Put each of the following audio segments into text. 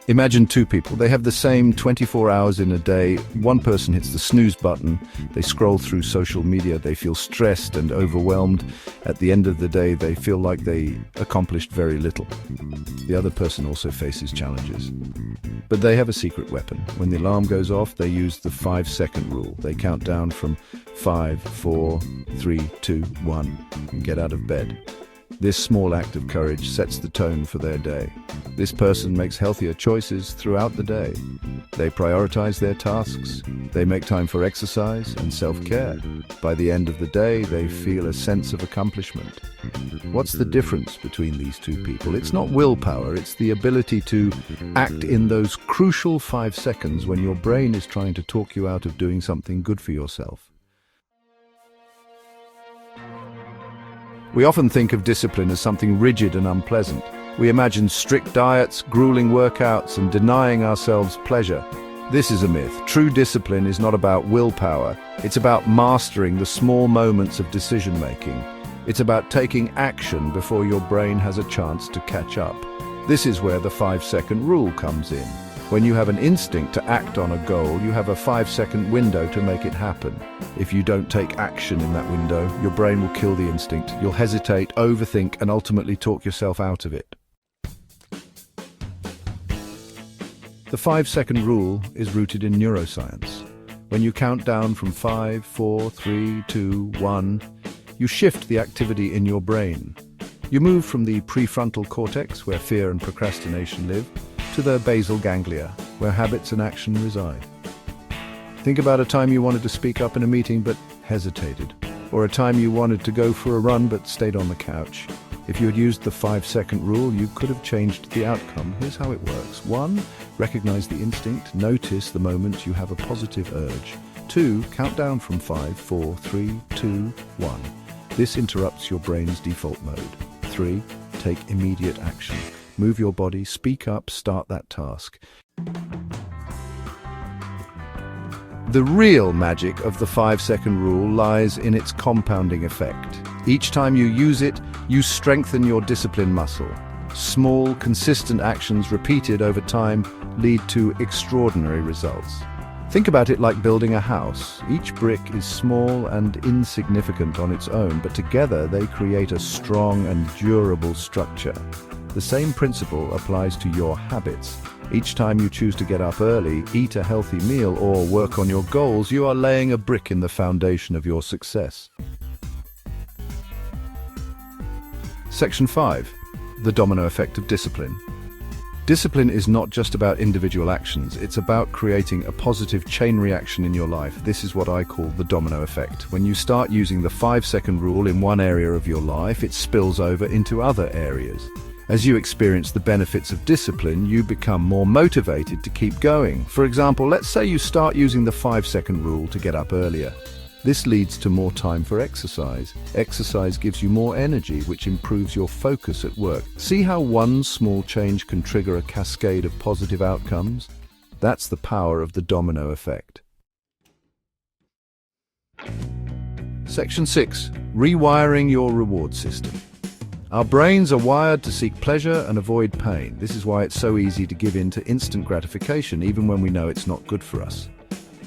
Imagine two people. They have the same 24 hours in a day. One person hits the snooze button. They scroll through social media. They feel stressed and overwhelmed. At the end of the day, they feel like they accomplished very little. The other person also faces challenges. But they have a secret weapon. When the alarm goes off, they use the 5-second rule. They count down from 5, 4, 3, 2, 1, and get out of bed. This small act of courage sets the tone for their day. This person makes healthier choices throughout the day. They prioritize their tasks. They make time for exercise and self-care. By the end of the day, they feel a sense of accomplishment. What's the difference between these two people? It's not willpower, it's the ability to act in those crucial 5 seconds when your brain is trying to talk you out of doing something good for yourself. We often think of discipline as something rigid and unpleasant. We imagine strict diets, grueling workouts, and denying ourselves pleasure. This is a myth. True discipline is not about willpower. It's about mastering the small moments of decision-making. It's about taking action before your brain has a chance to catch up. This is where the 5-second rule comes in. When you have an instinct to act on a goal, you have a 5-second window to make it happen. If you don't take action in that window, your brain will kill the instinct. You'll hesitate, overthink, and ultimately talk yourself out of it. The 5-second rule is rooted in neuroscience. When you count down from 5, 4, 3, 2, 1, you shift the activity in your brain. You move from the prefrontal cortex, where fear and procrastination live, to the basal ganglia, where habits and action reside. Think about a time you wanted to speak up in a meeting but hesitated, or a time you wanted to go for a run but stayed on the couch. If you had used the 5-second rule, you could have changed the outcome. Here's how it works. 1. Recognize the instinct. Notice the moment you have a positive urge. 2. Count down from 5, 4, 3, 2, 1. This interrupts your brain's default mode. 3. Take immediate action. Move your body, speak up, start that task. The real magic of the 5-second rule lies in its compounding effect. Each time you use it, you strengthen your discipline muscle. Small, consistent actions repeated over time lead to extraordinary results. Think about it like building a house. Each brick is small and insignificant on its own, but together they create a strong and durable structure. The same principle applies to your habits. Each time you choose to get up early, eat a healthy meal, or work on your goals, you are laying a brick in the foundation of your success. Section 5. The domino effect of discipline. Discipline is not just about individual actions, it's about creating a positive chain reaction in your life. This is what I call the domino effect. When you start using the 5-second rule in one area of your life, it spills over into other areas. As you experience the benefits of discipline, you become more motivated to keep going. For example, let's say you start using the 5-second rule to get up earlier. This leads to more time for exercise. Exercise gives you more energy, which improves your focus at work. See how one small change can trigger a cascade of positive outcomes? That's the power of the domino effect. Section 6. Rewiring your reward system. Our brains are wired to seek pleasure and avoid pain. This is why it's so easy to give in to instant gratification, even when we know it's not good for us.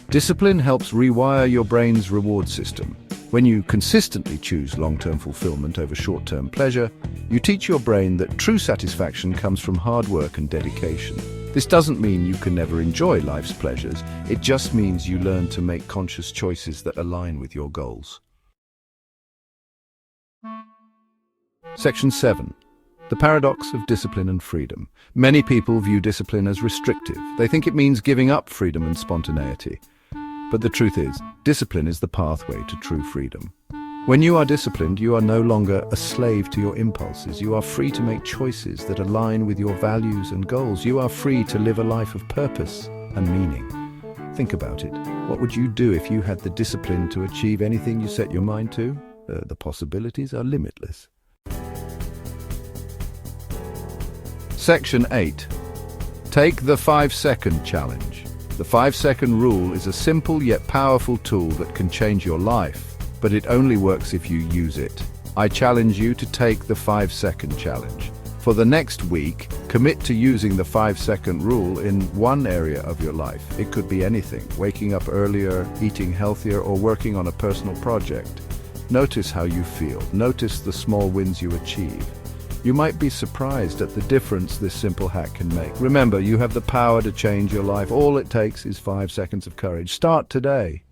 Discipline helps rewire your brain's reward system. When you consistently choose long-term fulfillment over short-term pleasure, you teach your brain that true satisfaction comes from hard work and dedication. This doesn't mean you can never enjoy life's pleasures. It just means you learn to make conscious choices that align with your goals. Section 7. The paradox of discipline and freedom. Many people view discipline as restrictive. They think it means giving up freedom and spontaneity. But the truth is, discipline is the pathway to true freedom. When you are disciplined, you are no longer a slave to your impulses. You are free to make choices that align with your values and goals. You are free to live a life of purpose and meaning. Think about it. What would you do if you had the discipline to achieve anything you set your mind to? The possibilities are limitless. Section 8. Take the 5-second challenge. The 5-second rule is a simple yet powerful tool that can change your life, but it only works if you use it. I challenge you to take the 5-second challenge. For the next week, Commit to using the 5-second rule in one area of your life. It could be anything: waking up earlier, eating healthier, or working on a personal project. Notice how you feel. Notice the small wins you achieve. You might be surprised at the difference this simple hack can make. Remember, you have the power to change your life. All it takes is 5 seconds of courage. Start today.